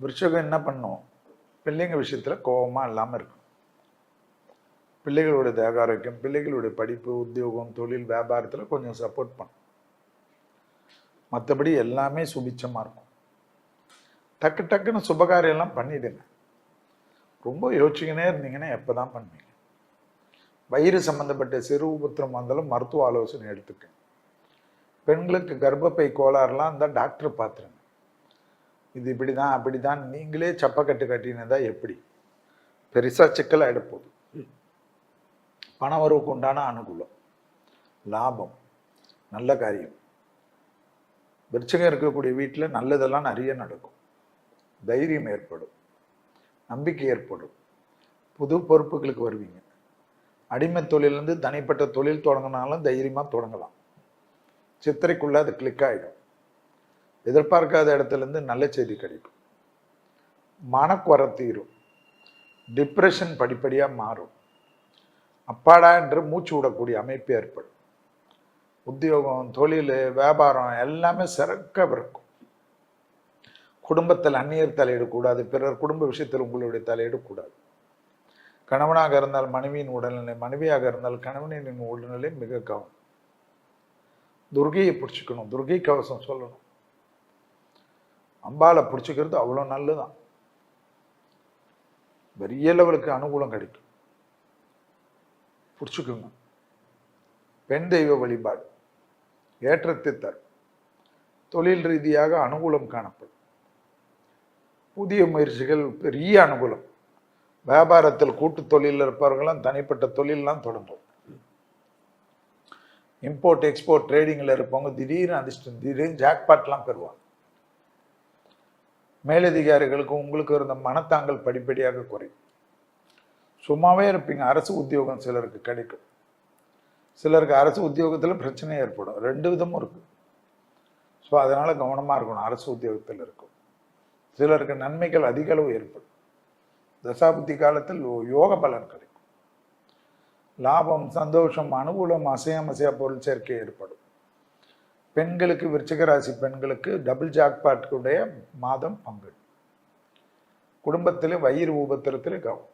விருச்சகம் என்ன பண்ணும்? பிள்ளைங்க விஷயத்தில் கோபமாக இல்லாமல் இருக்கும். பிள்ளைகளுடைய தேக ஆரோக்கியம், பிள்ளைகளுடைய படிப்பு, உத்தியோகம், தொழில், வியாபாரத்தில் கொஞ்சம் சப்போர்ட் பண்ணும். மற்றபடி எல்லாமே சுபிச்சமாக இருக்கும். டக்கு டக்குன்னு சுபகாரியெல்லாம் பண்ணிடுங்க. ரொம்ப யோசிச்சுக்கினே இருந்தீங்கன்னா எப்போ தான் பண்ணுவீங்க? வயிறு சம்மந்தப்பட்ட சிறு உபத்திரம் வந்தாலும் மருத்துவ ஆலோசனை எடுத்துக்க. பெண்களுக்கு கர்ப்பப்பை கோளாறுலாம் இருந்தால் டாக்டரை பார்த்துருங்க. இது இப்படி தான் அப்படி தான் நீங்களே சப்பக்கட்டு கட்டினதா எப்படி? பெருசாக சிக்கல் ஆகிடப்போகுது. பண வரவுக்கு உண்டான அனுகூலம், லாபம், நல்ல காரியம். விருச்சகம் இருக்கக்கூடிய வீட்டில் நல்லதெல்லாம் நிறைய நடக்கும். தைரியம் ஏற்படும், நம்பிக்கை ஏற்படும், புது பொறுப்புகளுக்கு வருவீங்க. அடிமை தொழிலேருந்து தனிப்பட்ட தொழில் தொடங்கினாலும் தைரியமாக தொடங்கலாம். சித்திரைக்குள்ளே அது கிளிக் ஆகிடும். எதிர்பார்க்காத இடத்துலேருந்து நல்ல செய்தி கிடைக்கும். மனக்குறை தீரும். டிப்ரெஷன் படிப்படியாக மாறும். அப்பாடா என்று மூச்சு விடக்கூடிய அமைப்பு ஏற்படும். உத்தியோகம், தொழில், வியாபாரம் எல்லாமே சிறக்க இருக்கும். குடும்பத்தில் அந்நியர் தலையிடக்கூடாது. பிறர் குடும்ப விஷயத்தில் உங்களுடைய தலையிடக்கூடாது. கணவனாக இருந்தால் மனைவியின் உடல்நிலை, மனைவியாக இருந்தால் கணவனின் உடல்நிலை மிக கவனம். துர்கையை பிடிச்சிக்கணும். துர்கை கவசம் சொல்லணும். அம்பாலை பிடிச்சிக்கிறது அவ்வளோ நல்லதுதான். பெரிய லெவலுக்கு அனுகூலம் கிடைக்கும். பிடிச்சிக்கோங்க. பெண் தெய்வ வழிபாடு ஏற்றத்தை தரும். தொழில் ரீதியாக அனுகூலம் காணப்படும். புதிய முயற்சிகள் பெரிய அனுகூலம். வியாபாரத்தில் கூட்டு தொழிலில் இருப்பவர்களாம் தனிப்பட்ட தொழிலெலாம் தொடங்கும். இம்போர்ட் எக்ஸ்போர்ட் ட்ரேடிங்கில் இருப்பவங்க திடீர்னு அதிர்ஷ்டம், திடீர்னு ஜாக்பாட்லாம் பெறுவாங்க. மேலதிகாரிகளுக்கு உங்களுக்கு இருந்த மனத்தாங்கல் படிப்படியாக குறையும். சும்மாவே இருப்பீங்க. அரசு உத்தியோகம் சிலருக்கு கிடைக்கும். சிலருக்கு அரசு உத்தியோகத்தில் பிரச்சனை ஏற்படும். ரெண்டு விதமும் இருக்கு. ஸோ அதனால கவனமாக இருக்கணும். அரசு உத்தியோகத்தில் இருக்கும். சிலருக்கு நன்மைகள் அதிக அளவு ஏற்படும். தசாபுத்தி காலத்தில் யோக பலன் கிடைக்கும். லாபம், சந்தோஷம், அனுகூலம், அசையா பொருள் சேர்க்கை ஏற்படும். பெண்களுக்கு, விருச்சிக ராசி பெண்களுக்கு டபுள் ஜாக்பாட்டுடைய மாதம் பங்கு. குடும்பத்திலே வயிறு உபத்திரத்தில் கவனம்.